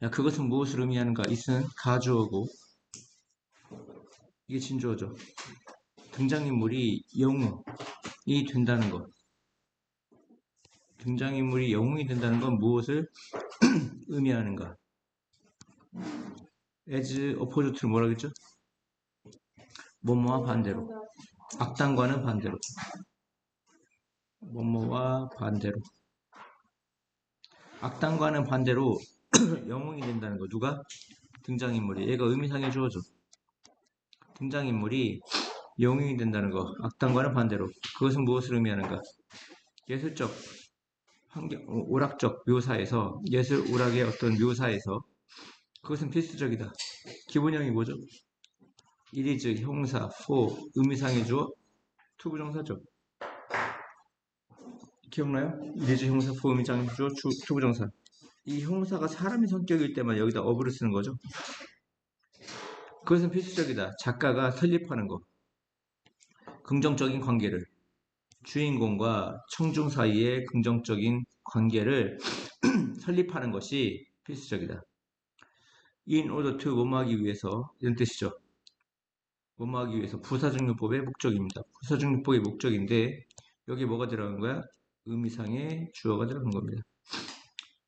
야, 그것은 무엇을 의미하는가? 이는 가주어고, 이게 진주어죠. 등장인물이 영웅이 된다는 것. 등장인물이 영웅이 된다는 건 무엇을 의미하는가? as opposed 뭐라고 했죠? 뭐뭐와 반대로. 악당과는 반대로. 뭐뭐와 반대로. 악당과는 반대로 영웅이 된다는 거. 누가? 등장인물이. 얘가 의미상의 주어죠. 등장인물이 영웅이 된다는 거. 악당과는 반대로. 그것은 무엇을 의미하는가? 예술적, 오락적 묘사에서, 예술 오락의 어떤 묘사에서 그것은 필수적이다. 기본형이 뭐죠? 이리즈, 형사, for, 의미상의 주어, 투부정사죠. 기억나요? 이리즈, 형사, for, 의미상의 주어, 투부정사. 이 형사가 사람의 성격일 때만 여기다 어브를 쓰는 거죠. 그것은 필수적이다. 작가가 설립하는 거. 긍정적인 관계를. 주인공과 청중 사이의 긍정적인 관계를 설립하는 것이 필수적이다. in order to 뭐뭐하기 위해서 이런 뜻이죠. 뭐뭐하기 위해서 부사적용법의 목적입니다. 부사적용법의 목적인데 여기 뭐가 들어간 거야? 의미상의 주어가 들어간 겁니다.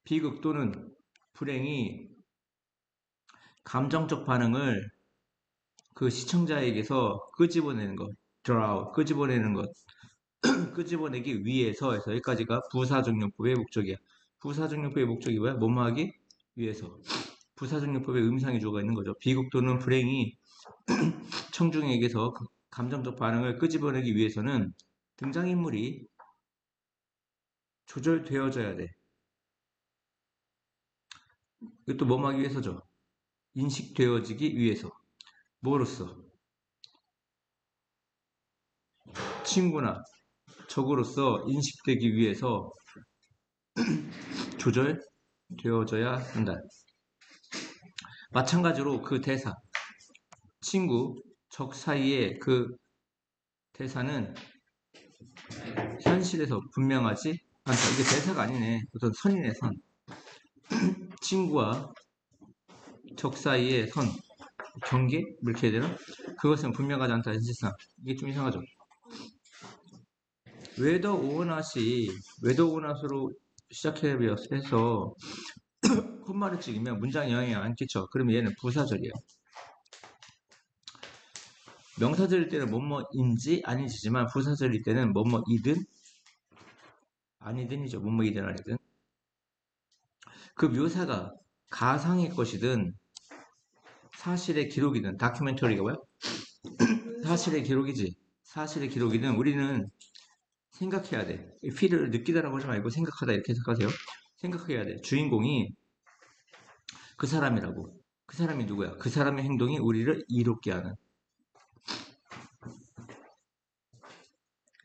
비극 또는 불행이 감정적 반응을 그 시청자에게서 끄집어내는 것, draw, 끄집어내는 것, 끄집어내기 위해서 해서 여기까지가 부사적용법의 목적이야. 부사적용법의 목적이 뭐야? 뭐뭐하기 위해서. 부사적용법의 의미상의 주어가 있는 거죠. 비극 또는 불행이 청중에게서 감정적 반응을 끄집어내기 위해서는 등장인물이 조절되어져야 돼. 이것도 뭐뭐하기 위해서죠. 인식되어지기 위해서. 뭐로써? 친구나 적으로서 인식되기 위해서 조절되어져야 한다. 마찬가지로 그 대사, 친구, 적 사이의 그 대사는 현실에서 분명하지 않다. 이게 대사가 아니네. 어떤 선이네, 선. 친구와 적 사이의 선, 경계? 이렇게 해야 되나? 그것은 분명하지 않다, 현실상. 이게 좀 이상하죠? 웨더 오어낫이, 웨더 오어낫으로 시작해서 콧말을 찍으면 문장에 영향이 안 끼쳐. 그러면 얘는 부사절이에요. 명사절일 때는 뭐뭐인지 아니지만 부사절일 때는 뭐뭐이든 아니든이죠. 뭐뭐이든 아니든. 그 묘사가 가상의 것이든 사실의 기록이든 다큐멘터리가 뭐야? 사실의 기록이지. 사실의 기록이든 우리는 생각해야 돼. feel을 느끼다라고 하지 말고 생각하다 이렇게 생각하세요. 생각해야 돼. 주인공이 그 사람이라고. 그 사람이 누구야? 그 사람의 행동이 우리를 이롭게 하는.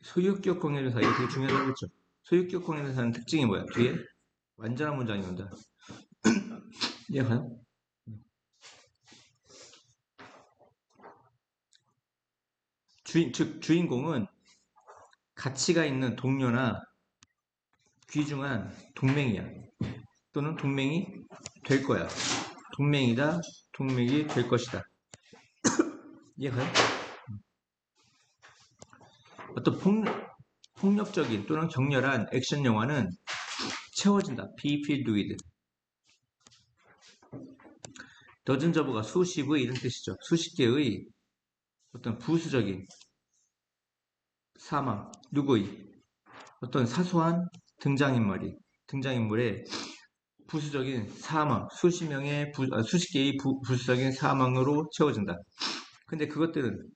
소유격 공유대사 이게 되게 중요하다고 했죠. 소유격 공유대사는 특징이 뭐야? 뒤에 완전한 문장이 온다. 이해가요? 즉 주인공은 가치가 있는 동료나 귀중한 동맹이야. 또는 동맹이 될 거야. 동맹이다. 동맹이 될 것이다. 이해가요? 어떤 폭력적인 또는 격렬한 액션 영화는 채워진다. be filled with. dozen of가 수십의 이런 뜻이죠. 수십 개의 어떤 부수적인 사망, 누구의 어떤 사소한 등장인물의 부수적인 사망, 수십 개의 부수적인 사망으로 채워진다. 근데 그것들은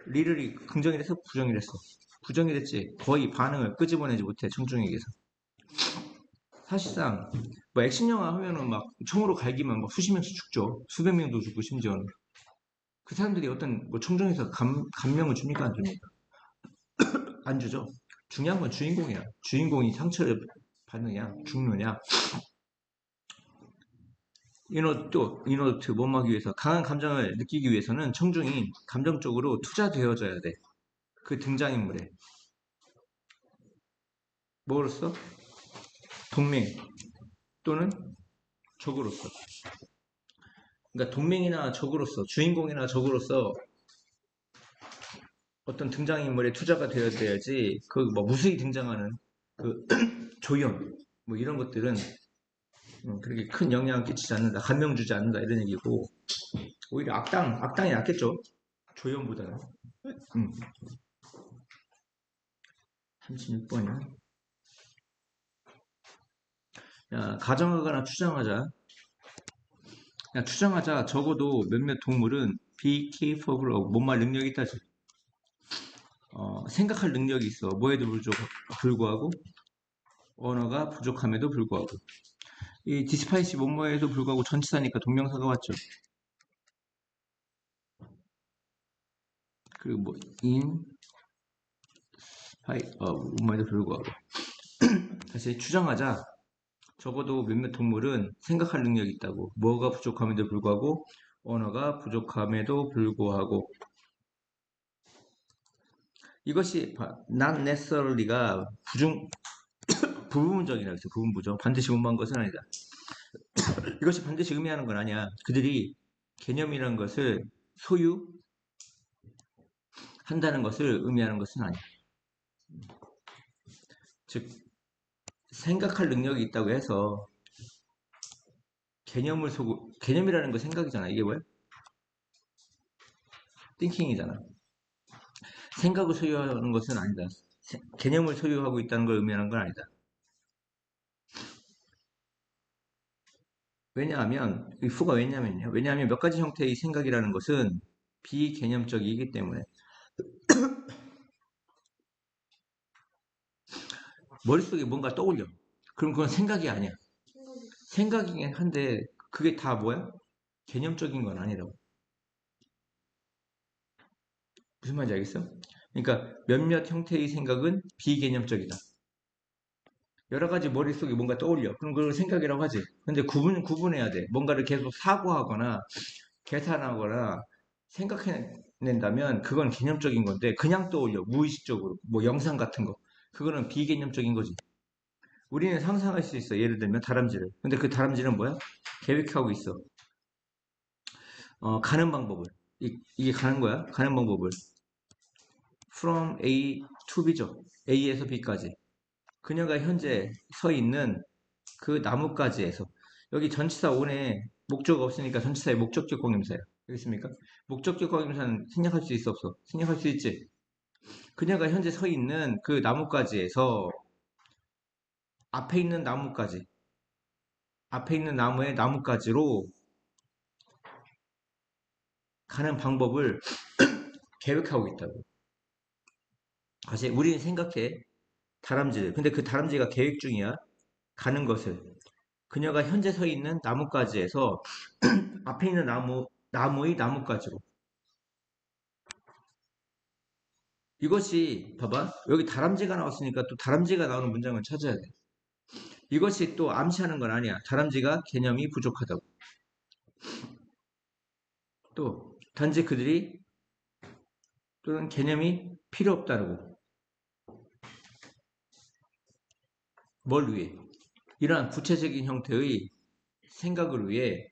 리를이 긍정이랬어? 부정이랬어? 부정이랬지. 거의 반응을 끄집어내지 못해, 청중에게서. 사실상 뭐 액션 영화 하면은 막 총으로 갈기면 막 수십 명씩 죽죠. 수백 명도 죽고 심지어는. 그 사람들이 어떤 뭐 청중에서 감명을 줍니까 안 줍니까? 안 주죠. 중요한 건 주인공이야. 주인공이 상처를 받느냐, 죽느냐. 이노트 뭐하기 위해서 강한 감정을 느끼기 위해서는 청중이 감정적으로 투자되어져야 돼. 그 등장인물에. 뭐로써? 동맹 또는 적으로서. 그러니까 동맹이나 적으로서, 주인공이나 적으로서 어떤 등장인물의 투자가 되어야지 그 뭐 무수히 등장하는 그 조연 뭐 이런 것들은 그렇게 큰 영향을 끼치지 않는다, 감명 주지 않는다 이런 얘기고, 오히려 악당이 낫겠죠, 조연보다는. 36번이요. 가정하거나 추정하자. 추정하자. 적어도 몇몇 동물은 be capable of, 뭔 말 능력이 있다지. 생각할 능력이 있어. 뭐에도 불구하고, 언어가 부족함에도 불구하고. 이 디스파이시 뭐뭐에도 불구하고 전치사니까 동명사가 왔죠. 그리고 뭐 in 뭐뭐에도 불구하고. 다시 추정하자. 적어도 몇몇 동물은 생각할 능력이 있다고. 뭐가 부족함에도 불구하고, 언어가 부족함에도 불구하고. 이것이 not necessarly가 부분적이라고 했어요. 부분부정. 반드시 의무한 것은 아니다. 이것이 반드시 의미하는 건 아니야. 그들이 개념이라는 것을 소유한다는 것을 의미하는 것은 아니야. 즉, 생각할 능력이 있다고 해서 개념이라는 거 생각이잖아. 이게 뭐야? thinking이잖아. 생각을 소유하는 것은 아니다. 개념을 소유하고 있다는 걸 의미하는 건 아니다. 왜냐하면, if가 왜냐면요. 왜냐하면 몇 가지 형태의 생각이라는 것은 비개념적이기 때문에. 머릿속에 뭔가 떠올려. 그럼 그건 생각이 아니야. 생각이긴 한데, 그게 다 뭐야? 개념적인 건 아니라고. 무슨 말인지 알겠어? 그러니까 몇몇 형태의 생각은 비개념적이다. 여러 가지 머릿속에 뭔가 떠올려. 그럼 그걸 생각이라고 하지. 근데 구분해야 돼. 뭔가를 계속 사고하거나 계산하거나 생각해낸다면 그건 개념적인 건데, 그냥 떠올려. 무의식적으로. 뭐 영상 같은 거. 그거는 비개념적인 거지. 우리는 상상할 수 있어. 예를 들면 다람쥐를. 근데 그 다람쥐는 뭐야? 계획하고 있어. 가는 방법을. 이게 가는 거야. 가는 방법을. From A to B죠. A에서 B까지. 그녀가 현재 서 있는 그 나뭇가지에서. 여기 전치사 on에 목적 없으니까 전치사의 목적격 공용사예요. 여기 있습니까? 목적격 공용사는 생략할 수 있어 없어? 생략할 수 있지. 그녀가 현재 서 있는 그 나뭇가지에서 앞에 있는 나뭇가지, 앞에 있는 나무의 나뭇가지로 가는 방법을 계획하고 있다고. 다시 우리는 생각해. 다람쥐를. 근데 그 다람쥐가 계획 중이야. 가는 것을. 그녀가 현재 서 있는 나뭇가지에서 앞에 있는 나무의 나뭇가지로. 이것이, 봐봐. 여기 다람쥐가 나왔으니까 또 다람쥐가 나오는 문장을 찾아야 돼. 이것이 또 암시하는 건 아니야. 다람쥐가 개념이 부족하다고. 또, 단지 그들이 또는 개념이 필요 없다고. 뭘 위해? 이러한 구체적인 형태의 생각을 위해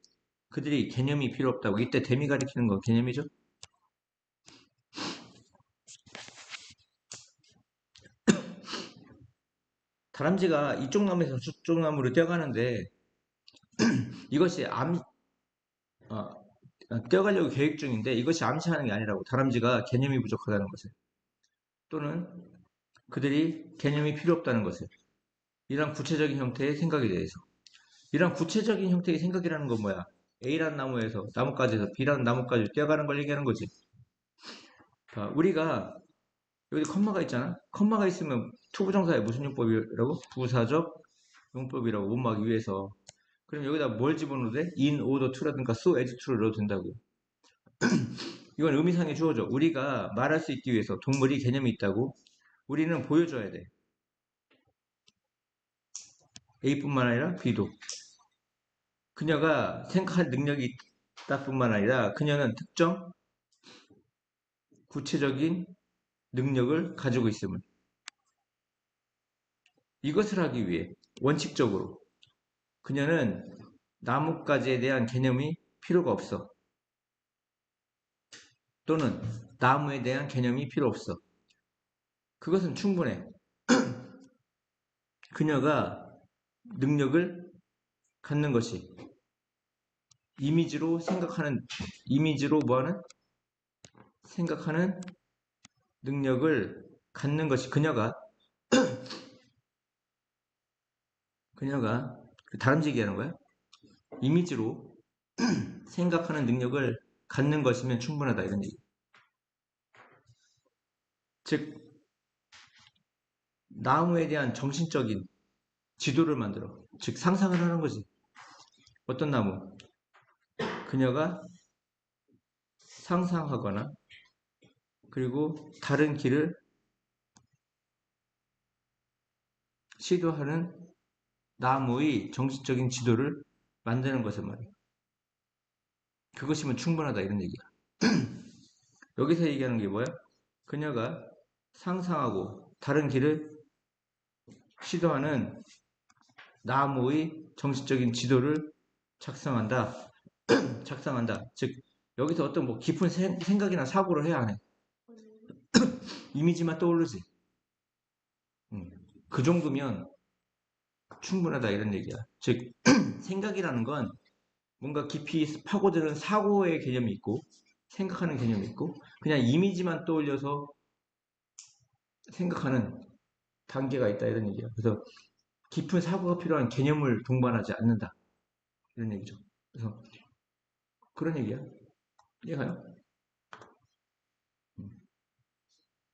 그들이 개념이 필요 없다고. 이때 대미 가리키는 건 개념이죠? 다람쥐가 이쪽 나무에서 저쪽 나무로 뛰어가는데 이것이 뛰어가려고 계획 중인데 이것이 암시하는 게 아니라고. 다람쥐가 개념이 부족하다는 것을. 또는 그들이 개념이 필요 없다는 것을. 이런 구체적인 형태의 생각에 대해서. 이런 구체적인 형태의 생각이라는 건 뭐야? A라는 나무에서 나뭇가지에서 B라는 나뭇가지로 뛰어가는 걸 얘기하는 거지. 자, 우리가 여기 컴마가 있잖아. 컴마가 있으면 투부정사의 무슨 용법이라고? 부사적 용법이라고 못막기 위해서. 그럼 여기다 뭘 집어넣어도 돼? in order to라든가 so as to를 넣어도 된다고. 이건 의미상의 주어죠. 우리가 말할 수 있기 위해서 동물이 개념이 있다고 우리는 보여줘야 돼. A뿐만 아니라 B도. 그녀가 생각할 능력이 있다 뿐만 아니라 그녀는 특정 구체적인 능력을 가지고 있음을. 이것을 하기 위해 원칙적으로 그녀는 나뭇가지에 대한 개념이 필요가 없어. 또는 나무에 대한 개념이 필요 없어. 그것은 충분해. 그녀가 능력을 갖는 것이 이미지로 뭐하는? 생각하는 능력을 갖는 것이 그녀가 다람쥐기 하는 거야? 이미지로 생각하는 능력을 갖는 것이면 충분하다 이런 얘기. 즉 나무에 대한 정신적인 지도를 만들어. 즉 상상을 하는 거지. 어떤 나무? 그녀가 상상하거나 그리고 다른 길을 시도하는 나무의 정신적인 지도를 만드는 것을 말이야. 그것이면 충분하다 이런 얘기야. 여기서 얘기하는 게 뭐야? 그녀가 상상하고 다른 길을 시도하는 나무의 정신적인 지도를 작성한다. 작성한다. 즉 여기서 어떤 뭐 깊은 생각이나 사고를 해야 하네. 이미지만 떠오르지. 그 정도면 충분하다 이런 얘기야. 즉 생각이라는 건 뭔가 깊이 파고드는 사고의 개념이 있고 생각하는 개념이 있고 그냥 이미지만 떠올려서 생각하는 단계가 있다 이런 얘기야. 그래서 깊은 사고가 필요한 개념을 동반하지 않는다 이런 얘기죠. 그래서 그런 얘기야. 이해가요?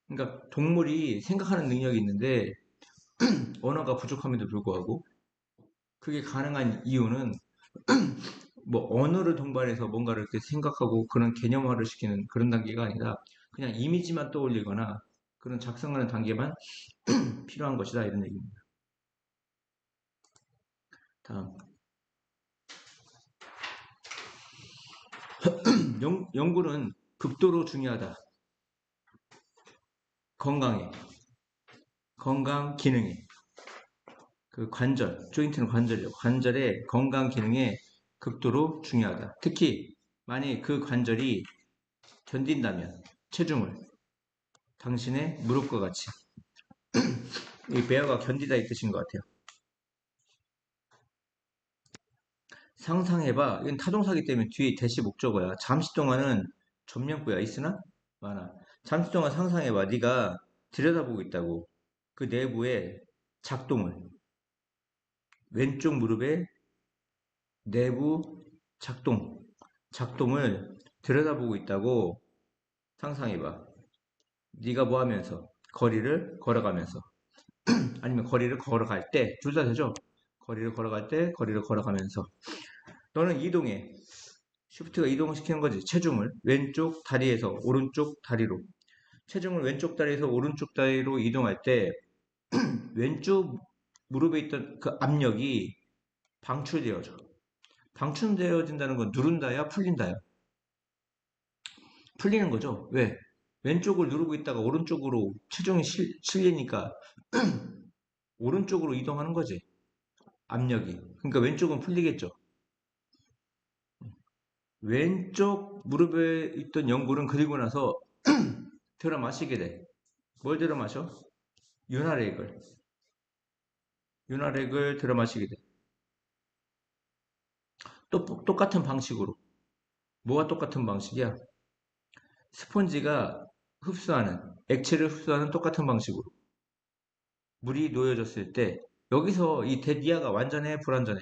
그러니까 동물이 생각하는 능력이 있는데 언어가 부족함에도 불구하고 그게 가능한 이유는 뭐 언어를 동반해서 뭔가를 이렇게 생각하고 그런 개념화를 시키는 그런 단계가 아니라 그냥 이미지만 떠올리거나 그런 작성하는 단계만 필요한 것이다 이런 얘기입니다. 다음 연구는 극도로 중요하다. 건강 기능에 그 관절, 조인트는 관절이요. 관절의 건강 기능에 극도로 중요하다. 특히 만약 그 관절이 견딘다면 체중을 당신의 무릎과 같이 이 베어가 견디다 이 뜻인 것 같아요. 상상해봐. 이건 타동사기 때문에 뒤에 대시 목적어야. 잠시 동안은 전면구야. 있으나 많아. 잠시 동안 상상해봐. 네가 들여다보고 있다고. 그 내부의 작동을. 왼쪽 무릎의 내부 작동을 들여다보고 있다고 상상해봐. 네가 뭐 하면서? 거리를 걸어가면서. 아니면 거리를 걸어갈 때. 둘 다 되죠? 거리를 걸어갈 때, 거리를 걸어가면서. 너는 이동해. 쉬프트가 이동을 시키는 거지. 체중을 왼쪽 다리에서 오른쪽 다리로. 체중을 왼쪽 다리에서 오른쪽 다리로 이동할 때 왼쪽 무릎에 있던 그 압력이 방출되어져. 방출되어진다는 건 누른다야 풀린다야? 풀리는 거죠. 왜? 왼쪽을 누르고 있다가 오른쪽으로 체중이 실리니까 오른쪽으로 이동하는 거지. 압력이. 그러니까 왼쪽은 풀리겠죠. 왼쪽 무릎에 있던 연골은 그리고 나서 들어 마시게 돼. 뭘 들어 마셔? 윤활액을 들어 마시게 돼. 또 똑같은 방식으로. 뭐가 똑같은 방식이야? 스펀지가 액체를 흡수하는 똑같은 방식으로. 물이 놓여졌을 때, 여기서 이 대디아가 완전해, 불완전해?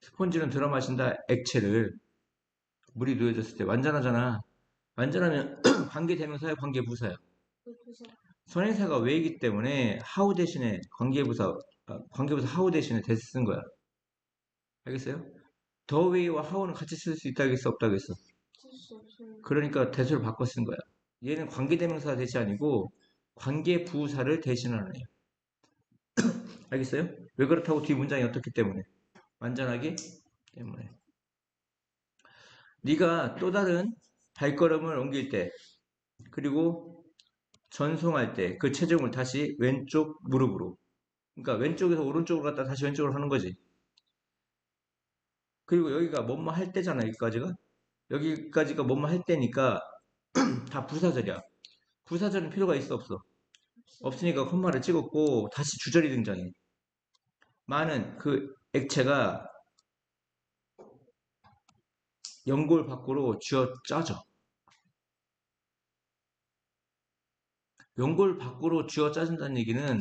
스펀지는 들어 마신다, 액체를. 물이 놓여졌을 때 완전하잖아. 완전하면 관계대명사야, 관계부사야. 선행사가 왜이기 때문에 하우 대신에 관계부사 하우 대신에 대시 쓴 거야. 알겠어요? 더 웨이와 하우는 같이 쓸 수 있다겠어, 없다겠어? 그러니까 대수를 바꿔 쓴 거야. 얘는 관계대명사 대시 아니고 관계부사를 대신하는 애야. 알겠어요? 왜 그렇다고 뒤 문장이 어떻기 때문에? 완전하기 때문에. 네가 또 다른 발걸음을 옮길 때 그리고 전송할 때 그 체중을 다시 왼쪽 무릎으로 그러니까 왼쪽에서 오른쪽으로 갔다 다시 왼쪽으로 하는 거지. 그리고 여기가 뭐뭐 할 때잖아, 여기까지가. 여기까지가 뭐뭐 할 때니까 다 부사절이야. 부사절은 필요가 있어, 없어? 없으니까 콤마를 찍었고 다시 주절이 등장해. 많은 그 액체가 연골 밖으로 쥐어 짜져. 연골 밖으로 쥐어 짜진다는 얘기는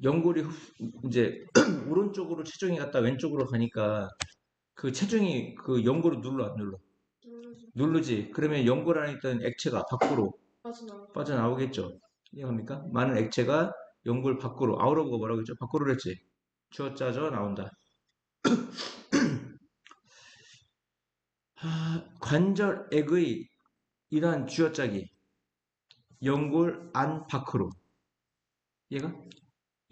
연골이 이제 오른쪽으로 체중이 갔다 왼쪽으로 가니까 그 체중이 그 연골을 눌러 안 눌러? 누르지. 그러면 연골 안에 있던 액체가 밖으로 빠져나오겠죠. 이해합니까? 많은 액체가 연골 밖으로 아우러브가 뭐라고 했죠? 밖으로 그랬지. 쥐어 짜져 나온다. 관절액의 이러한 쥐어짜기 연골 안 밖으로 얘가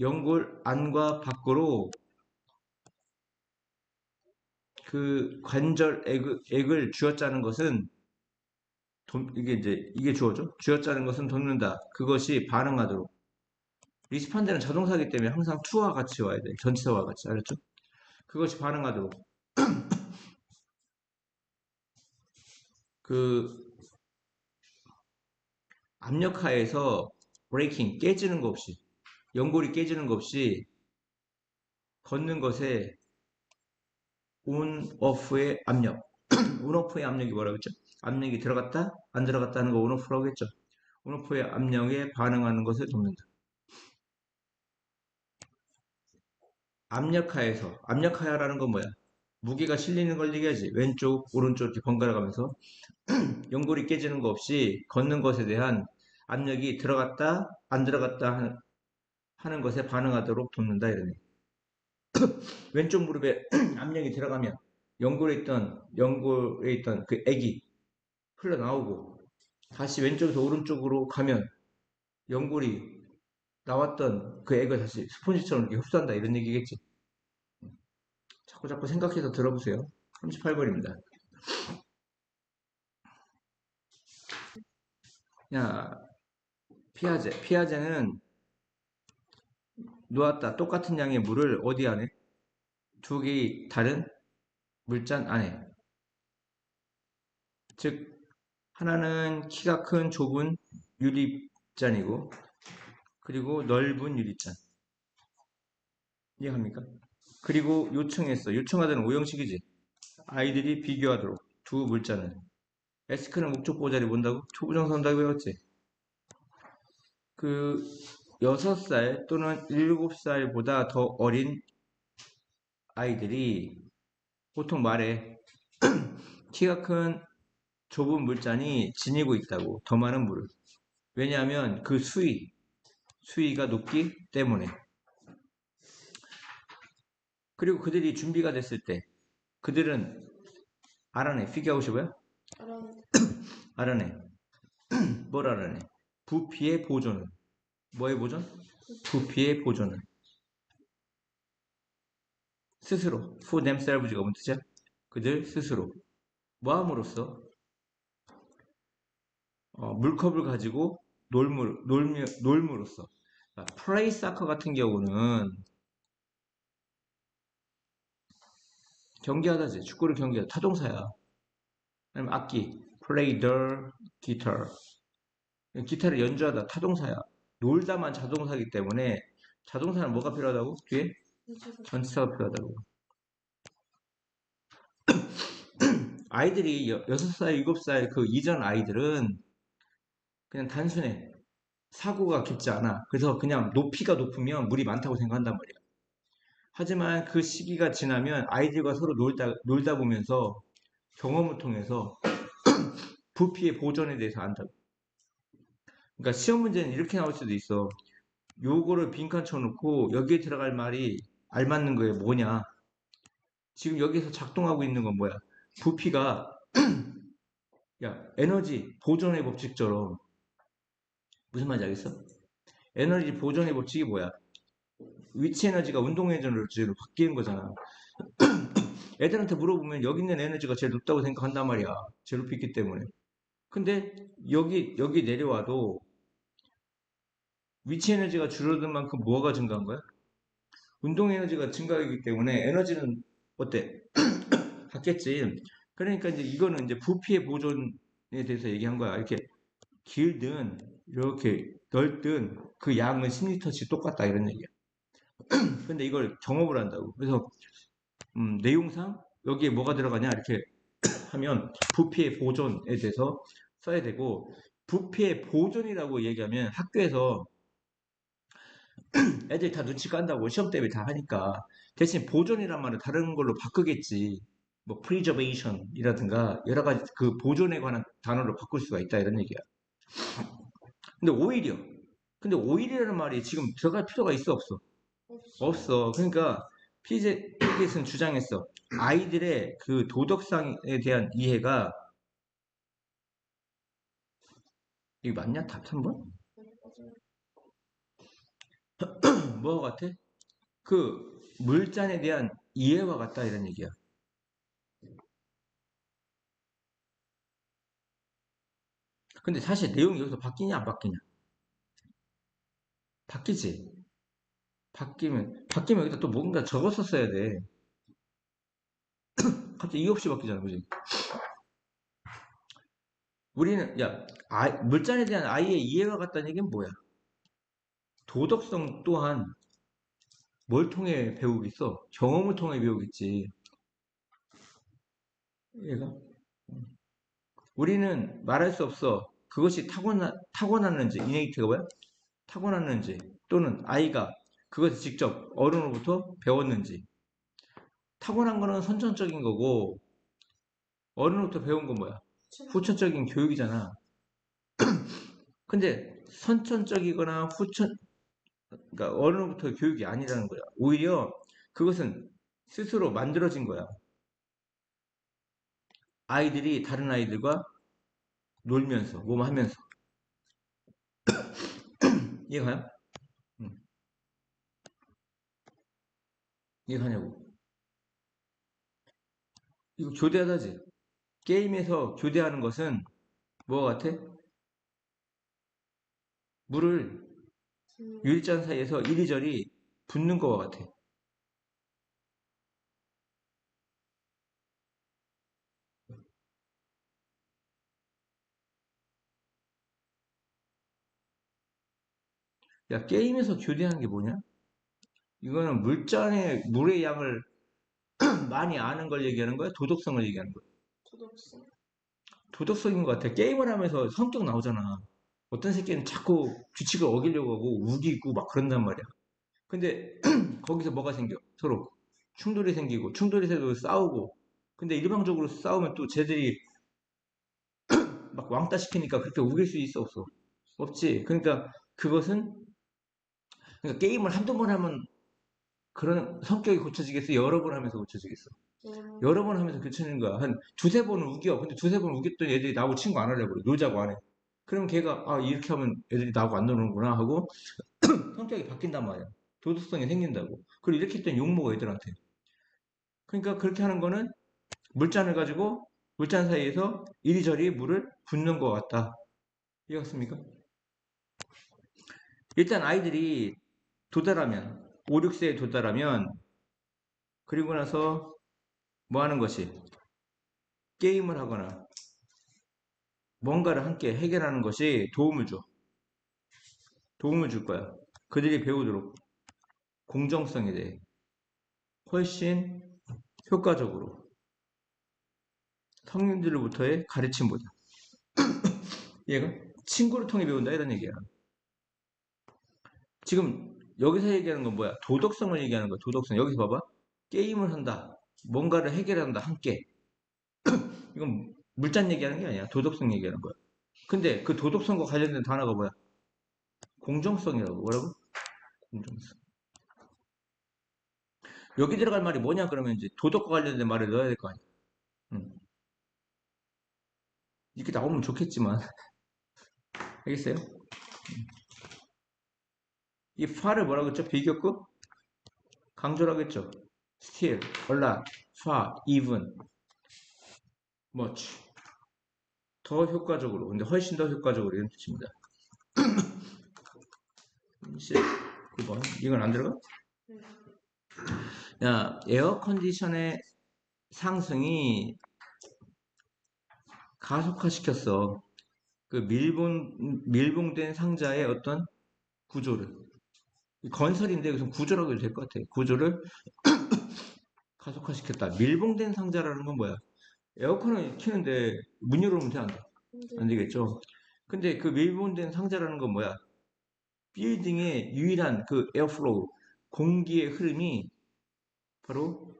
연골 안과 밖으로 그 관절액을 쥐어짜는 것은 이게 이제 이게 주어죠. 쥐어짜는 것은 돕는다. 그것이 반응하도록 리스판데는 자동사기 때문에 항상 to와 같이 와야 돼. 전치사와 같이 알았죠? 그것이 반응하도록 그 압력하에서 브레이킹 깨지는 거 없이 연골이 깨지는 거 없이 걷는 것에 온, 오프의 압력. 온, 오프의 압력이 뭐라고 했죠? 압력이 들어갔다, 안 들어갔다는 거 온, 오프라고 했죠. 온, 오프의 압력에 반응하는 것을 돕는다. 압력하에서, 압력하라는 건 뭐야? 무게가 실리는 걸 얘기하지. 왼쪽, 오른쪽 이렇게 번갈아 가면서 연골이 깨지는 거 없이 걷는 것에 대한 압력이 들어갔다, 안 들어갔다 하는 것에 반응하도록 돕는다. 이러네. 왼쪽 무릎에 압력이 들어가면 연골에 있던 그 액이 흘러나오고 다시 왼쪽에서 오른쪽으로 가면 연골이 나왔던 그 액을 다시 스폰지처럼 이렇게 흡수한다 이런 얘기겠지. 자꾸 생각해서 들어보세요. 38번입니다. 야, 피아제는 놓았다. 똑같은 양의 물을 어디 안에? 두 개의 다른 물잔 안에. 즉, 하나는 키가 큰 좁은 유리잔이고, 그리고 넓은 유리잔. 이해합니까? 그리고 요청했어. 요청하다는 오형식이지. 아이들이 비교하도록 두 물잔을. 에스크는 목적 보호자리 뭔다고? 초부정사 한다고 배웠지? 그 6살 또는 7살보다 더 어린 아이들이 보통 말해 키가 큰 좁은 물잔이 지니고 있다고 더 많은 물을. 왜냐하면 그 수위가 높기 때문에. 그리고 그들이 준비가 됐을 때 그들은 알아내. 피겨아웃이 뭐야? 알아내. 뭘 알아내? 부피의 보존은. 뭐의 보존? 부피의 보존은. 스스로. for themselves가 뭔 뜻이야? 그들 스스로. 뭐 함으로써? 물컵을 가지고 놀므로써. 플레이 사커 같은 경우는 경기하다지. 축구를 경기하다. 타동사야. 아니면 악기. play the guitar. 기타를 연주하다. 타동사야. 놀다만 자동사기 때문에 자동사는 뭐가 필요하다고? 뒤에? 전치사가 필요하다고. 아이들이 6살, 7살 그 이전 아이들은 그냥 단순해. 사고가 깊지 않아. 그래서 그냥 높이가 높으면 물이 많다고 생각한단 말이야. 하지만 그 시기가 지나면 아이들과 서로 놀다 보면서 경험을 통해서 부피의 보존에 대해서 안다고. 그러니까 시험 문제는 이렇게 나올 수도 있어. 요거를 빈칸 쳐놓고 여기에 들어갈 말이 알맞는 거에 뭐냐. 지금 여기서 작동하고 있는 건 뭐야? 부피가 에너지 보존의 법칙처럼 무슨 말인지 알겠어? 에너지 보존의 법칙이 뭐야? 위치 에너지가 운동 에너지로 바뀌는 거잖아. 애들한테 물어보면 여기 있는 에너지가 제일 높다고 생각한단 말이야. 제일 높이 있기 때문에. 근데 여기 내려와도 위치 에너지가 줄어든 만큼 뭐가 증가한 거야? 운동 에너지가 증가하기 때문에 에너지는 어때? 같겠지. 그러니까 이제 이거는 이제 부피의 보존에 대해서 얘기한 거야. 이렇게 길든 이렇게 넓든 그 양은 10리터씩 똑같다 이런 얘기야. 근데 이걸 정업을 한다고. 그래서 내용상 여기에 뭐가 들어가냐 이렇게 하면 부피의 보존에 대해서 써야 되고 부피의 보존이라고 얘기하면 학교에서 애들 다 눈치 깐다고 시험 때문에 다 하니까 대신 보존이란 말을 다른 걸로 바꾸겠지. 뭐 preservation이라든가 여러 가지 그 보존에 관한 단어로 바꿀 수가 있다 이런 얘기야. 근데 오히려 근데 오히려라는 말이 지금 들어갈 필요가 있어 없어? 없어. 그러니까 피젯은 주장했어. 아이들의 그 도덕성에 대한 이해가 이게 맞냐? 답 3번? 뭐와 같아? 그 물잔에 대한 이해와 같다 이런 얘기야. 근데 사실 내용이 여기서 바뀌냐 안 바뀌냐? 바뀌지. 바뀌면 여기다 또 뭔가 적어서 써야 돼. 갑자기 이유 없이 바뀌잖아, 그지? 우리는 야 물잔에 대한 아이의 이해가 같다는 얘기는 뭐야? 도덕성 또한 뭘 통해 배우겠어? 경험을 통해 배우겠지. 얘가 우리는 말할 수 없어. 그것이 타고났는지, 이네이트가 뭐야? 타고났는지, 또는 아이가 그것을 직접 어른으로부터 배웠는지. 타고난 거는 선천적인 거고, 어른으로부터 배운 건 뭐야? 후천적인 교육이잖아. 근데 선천적이거나 그러니까 어른으로부터 교육이 아니라는 거야. 오히려 그것은 스스로 만들어진 거야. 아이들이 다른 아이들과 놀면서, 뭐 하면서. 이해가요? 응. 이해가냐고. 이거 교대하다지. 게임에서 교대하는 것은 뭐 같아? 물을 유리잔 사이에서 이리저리 붓는 거와 같아. 야, 게임에서 교대하는 게 뭐냐? 이거는 물잔의 물의 양을 많이 아는 걸 얘기하는 거야? 도덕성을 얘기하는 거야? 도덕성. 도덕성인 것 같아. 게임을 하면서 성격 나오잖아. 어떤 새끼는 자꾸 규칙을 어기려고 하고 우기고 막 그런단 말이야. 근데 거기서 뭐가 생겨? 서로 충돌이 생기고 충돌이 생기고 싸우고. 근데 일방적으로 싸우면 또 쟤들이 막 왕따 시키니까 그렇게 우길 수 있어 없어? 없지. 그러니까 그것은 그러니까 게임을 한두 번 하면 그런 성격이 고쳐지겠어? 여러 번 하면서 고쳐지겠어? 여러 번 하면서 고쳐지는 거야. 한 두세 번은 우겨. 근데 두세 번 우겼더니 애들이 나하고 친구 안 하려고 그래. 놀자고 안 해. 그럼 걔가 아 이렇게 하면 애들이 나하고 안 노는구나 하고 성격이 바뀐단 말이야. 도덕성이 생긴다고. 그리고 이렇게 했더니 욕먹어 애들한테. 그러니까 그렇게 하는 거는 물잔을 가지고 물잔 사이에서 이리저리 물을 붓는 것 같다. 이해갔습니까? 일단 아이들이 도달하면 5, 6세에 도달하면 그리고 나서 뭐 하는 것이 게임을 하거나 뭔가를 함께 해결하는 것이 도움을 줘. 도움을 줄 거야. 그들이 배우도록 공정성에 대해 훨씬 효과적으로 성인들로부터의 가르침보다 얘가 친구를 통해 배운다 이런 얘기야. 지금 여기서 얘기하는 건 뭐야? 도덕성을 얘기하는 거야. 도덕성. 여기서 봐봐. 게임을 한다. 뭔가를 해결한다. 함께. 이건 물잔 얘기하는 게 아니야. 도덕성 얘기하는 거야. 근데 그 도덕성과 관련된 단어가 뭐야? 공정성이라고. 뭐라고? 공정성. 여기 들어갈 말이 뭐냐 그러면 이제 도덕과 관련된 말을 넣어야 될 거 아니야. 음. 이렇게 나오면 좋겠지만 알겠어요? 이 far를 뭐라고 했죠? 비교급 강조라고 했죠? still, a lot, far, even, much 더 효과적으로 근데 훨씬 더 효과적으로 이런 뜻입니다. 19번. 이건 안 들어가? 야, 에어컨디션의 상승이 가속화시켰어. 그 밀봉된 상자의 어떤 구조를. 건설인데 무슨 구조라고 해도 될 것 같아. 구조를 가속화시켰다. 밀봉된 상자라는 건 뭐야? 에어컨을 키는데 문 열어놓으면 돼, 안 돼? 안 되겠죠? 근데 그 밀봉된 상자라는 건 뭐야? 빌딩의 유일한 그 에어플로우, 공기의 흐름이 바로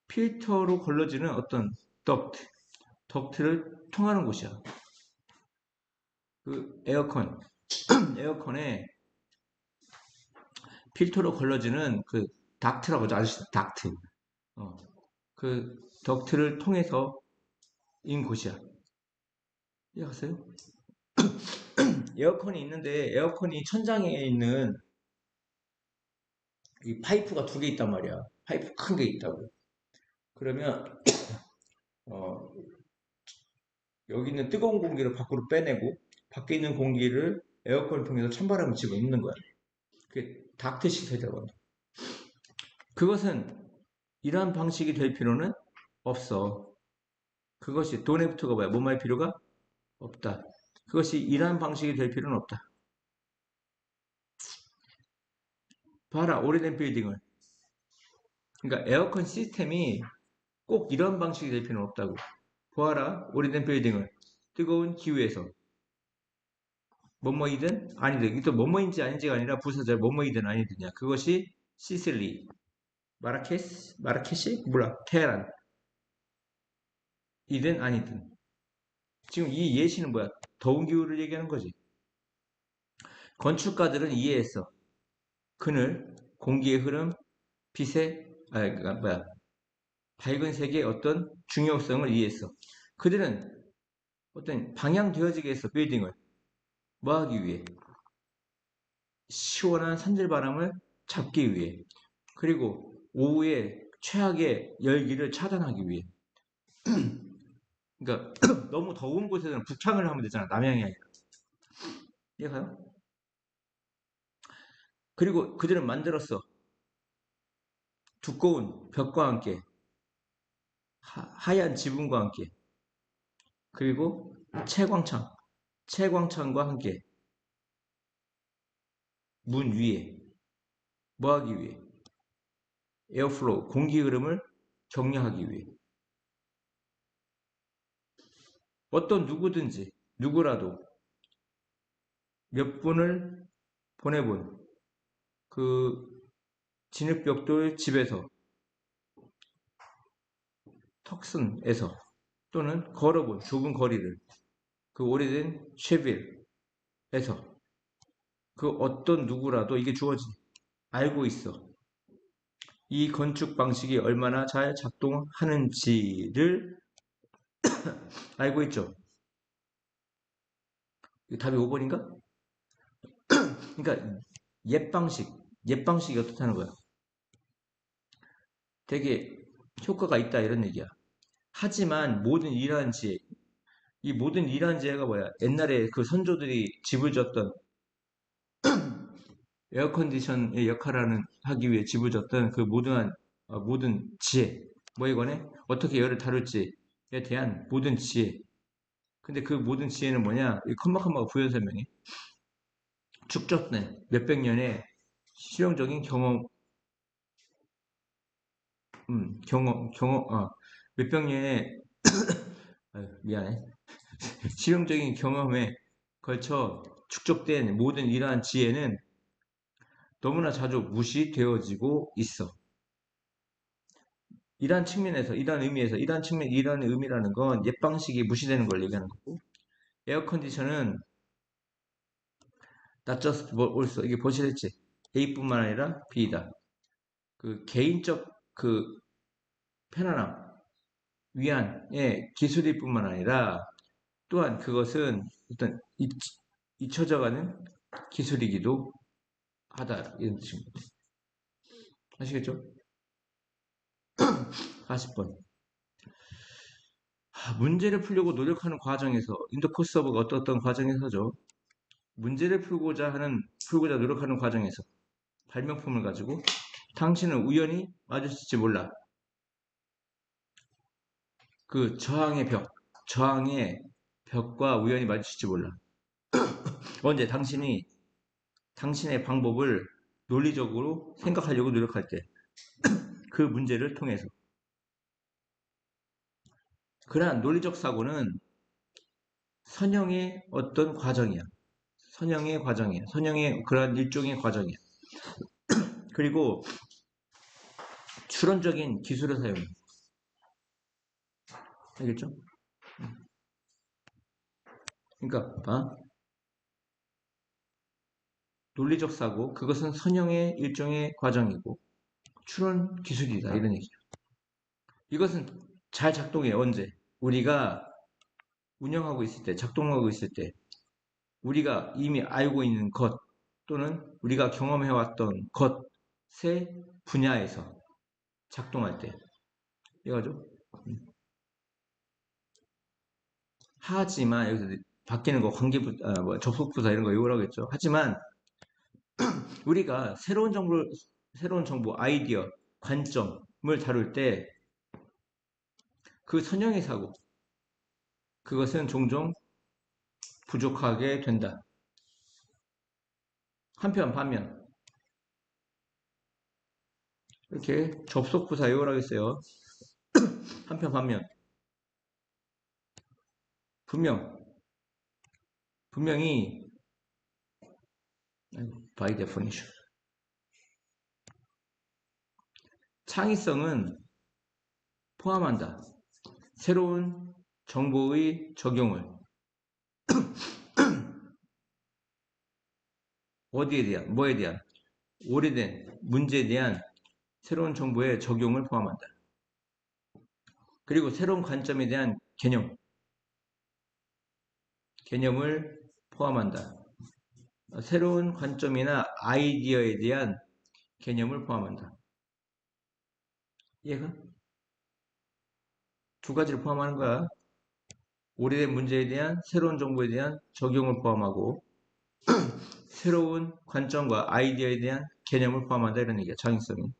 필터로 걸러지는 어떤 덕트를 통하는 곳이야. 그 에어컨에 필터로 걸러지는 그 닥트라고 하죠. 아저씨 닥트. 그 덕트를 통해서 인 곳이야. 이해하세요? 에어컨이 있는데 에어컨이 천장에 있는 이 파이프가 두 개 있단 말이야. 파이프 큰 게 있다고. 그러면 어, 여기 있는 뜨거운 공기를 밖으로 빼내고 밖에 있는 공기를 에어컨을 통해서 찬바람을 집어넣는 거야. 그게 닥트 시스템이라고 합니다. 그것은 이러한 방식이 될 필요는 없어. 그것이 돈애프터가 뭐야? 뭐할 필요가 없다. 그것이 이러한 방식이 될 필요는 없다. 봐라, 오래된 빌딩을. 그러니까 에어컨 시스템이 꼭 이런 방식이 될 필요는 없다고. 보아라, 오래된 빌딩을. 뜨거운 기후에서. 뭐뭐이든 아니든. 또 뭐뭐인지 아닌지가 아니라 부사절 뭐뭐이든 아니든이야. 그것이 시슬리, 마라케시? 몰라. 테헤란. 이든 아니든. 지금 이 예시는 뭐야? 더운 기후를 얘기하는 거지. 건축가들은 이해했어. 그늘, 공기의 흐름, 그러니까 뭐야? 밝은 색의 어떤 중요성을 이해했어. 그들은 어떤 방향되어지게 했어. 빌딩을. 뭐 하기 위해? 시원한 산들바람을 잡기 위해. 그리고 오후에 최악의 열기를 차단하기 위해. 그러니까 너무 더운 곳에서는 북향을 하면 되잖아. 남향이 아니라. 이해가요? 그리고 그들은 만들었어. 두꺼운 벽과 함께 하얀 지붕과 함께 그리고 채광창과 함께 문 위에 뭐 하기 위해? 에어플로우, 공기 흐름을 격려하기 위해. 어떤 누구든지, 누구라도 몇 분을 보내본 그 진흙벽돌 집에서, 턱슨에서, 또는 걸어본 좁은 거리를, 그 오래된 쉐빌에서, 그 어떤 누구라도 이게 주어진, 알고 있어. 이 건축 방식이 얼마나 잘 작동하는지를 알고 있죠. 답이 5번인가? 그러니까 옛 방식이 어떻다는 거야? 되게 효과가 있다 이런 얘기야. 하지만 모든 이러한 지혜, 이 모든 이러한 지혜가 뭐야? 옛날에 그 선조들이 집을 졌던 에어컨디션의 역할을 하기 위해 집을 졌던 그 모든 지혜, 뭐에 관해 어떻게 열을 다룰지에 대한 모든 지혜. 근데 그 모든 지혜는 뭐냐? 이 컴마컴마가 부연 설명해. 축적된 몇백 년의 실용적인 몇백 년의 미안해. 실용적인 경험에 걸쳐 축적된 모든 이러한 지혜는 너무나 자주 무시되어지고 있어. 이러한 측면에서, 이러한 의미라는 건 옛 방식이 무시되는 걸 얘기하는 거고, 에어컨디션은 not just also, 이게 보시랬지. A뿐만 아니라 B다. 그 개인적 그 편안함, 위안의 기술일 뿐만 아니라 또한 그것은 어떤 잊혀져가는 기술이기도 하다. 이런 뜻입니다. 아시겠죠? 40번. 문제를 풀려고 노력하는 과정에서, 인더 코스 오브가 어떤 과정에서죠. 문제를 풀고자 하는 풀고자 노력하는 과정에서 발명품을 가지고 당신은 우연히 마주칠지 몰라. 그 저항의 벽과 우연히 마주칠지 몰라. 언제 당신의 방법을 논리적으로 생각하려고 노력할 때, 그 문제를 통해서. 그러한 논리적 사고는 선형의 어떤 과정이야. 선형의 그러한 일종의 과정이야. 그리고 추론적인 기술을 사용해. 알겠죠? 그러니까 논리적 사고, 그것은 선형의 일종의 과정이고 추론 기술이다, 이런 얘기죠. 이것은 잘 작동해요. 언제? 우리가 운영하고 있을 때, 작동하고 있을 때, 우리가 이미 알고 있는 것 또는 우리가 경험해왔던 것의 분야에서 작동할 때, 이거죠. 하지만 여기서 바뀌는 거 접속부사 이런 거 외우라겠죠. 하지만 우리가 새로운 정보, 아이디어, 관점을 다룰 때 그 선형의 사고, 그것은 종종 부족하게 된다. 반면 이렇게 접속부사 외우라겠어요. 반면 분명히 by definition 창의성은 포함한다. 새로운 정보의 적용을 뭐에 대한 오래된 문제에 대한 새로운 정보의 적용을 포함한다. 그리고 새로운 관점에 대한 개념을 포함한다. 새로운 관점이나 아이디어에 대한 개념을 포함한다. 이해가? 두 가지를 포함하는 거야. 오래된 문제에 대한 새로운 정보에 대한 적용을 포함하고 새로운 관점과 아이디어에 대한 개념을 포함한다, 이런 얘기야. 창의성이.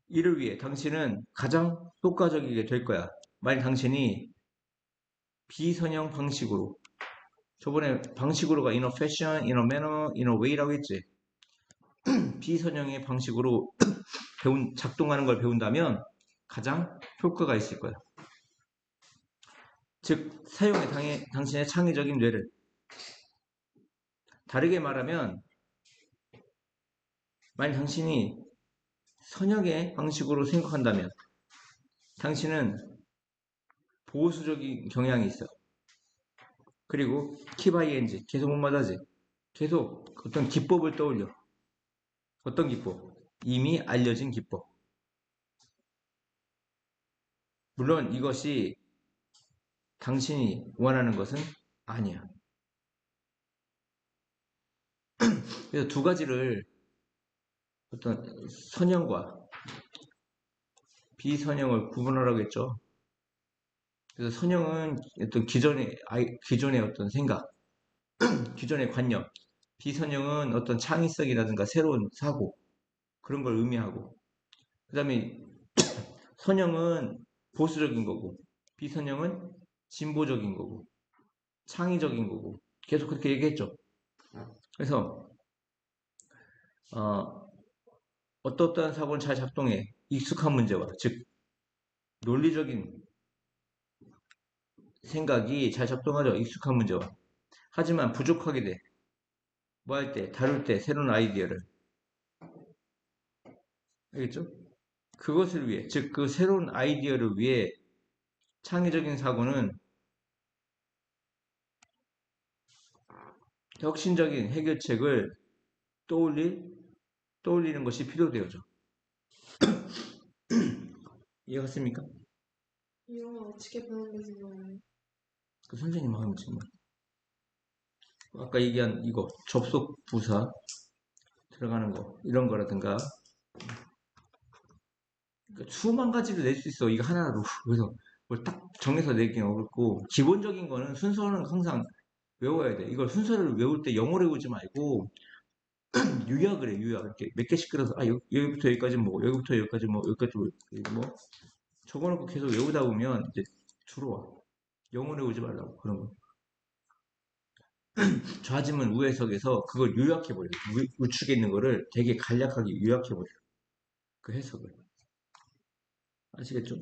이를 위해 당신은 가장 효과적이게 될 거야. 만약 당신이 비선형 방식으로, 저번에 방식으로가 in a fashion, in a manner, in a way라고 했지. 비선형의 방식으로 작동하는 걸 배운다면 가장 효과가 있을 거야. 즉, 사용해 당신의 창의적인 뇌를. 다르게 말하면, 만약 당신이 선형의 방식으로 생각한다면 당신은 보수적인 경향이 있어. 그리고 키바이엔지, 계속 못 맞아지. 계속 어떤 기법을 떠올려. 어떤 기법? 이미 알려진 기법. 물론 이것이 당신이 원하는 것은 아니야. 그래서 두 가지를 어떤 선형과 비선형을 구분하라고 했죠. 그래서 선형은 어떤 기존의 어떤 생각, 기존의 관념. 비선형은 어떤 창의성이라든가 새로운 사고, 그런 걸 의미하고. 그 다음에 선형은 보수적인 거고, 비선형은 진보적인 거고, 창의적인 거고, 계속 그렇게 얘기했죠. 그래서 어떠한 사고는 잘 작동해. 익숙한 문제와, 즉 논리적인 생각이 잘 작동하죠. 익숙한 문제와. 하지만 부족하게 돼. 뭐 할 때? 다룰 때 새로운 아이디어를. 알겠죠? 그것을 위해, 즉 그 새로운 아이디어를 위해 창의적인 사고는 혁신적인 해결책을 떠올리는 것이 필요되어져. 이해갔습니까? 이런 걸 어떻게 배우는 거지, 그러면? 그 선생님 하는 거지. 아까 얘기한 이거 접속 부사 들어가는 거 이런 거라든가 그러니까 수만 가지를 낼 수 있어. 이거 하나로. 그래서 뭘 딱 정해서 내기는 어렵고 기본적인 거는 순서는 항상 외워야 돼. 이걸 순서를 외울 때 영어로 외우지 말고 요약을 해. 요약. 이렇게 몇 개씩 끌어서 여기부터 여기까지 뭐 여기부터 여기까지 뭐 여기까지 뭐 적어놓고 계속 외우다 보면 이제 들어와. 영어로 외우지 말라고 그런 거. 좌지문 우해석에서 그걸 요약해버려. 우측에 있는 거를 되게 간략하게 요약해버려. 그 해석을. 아시겠죠?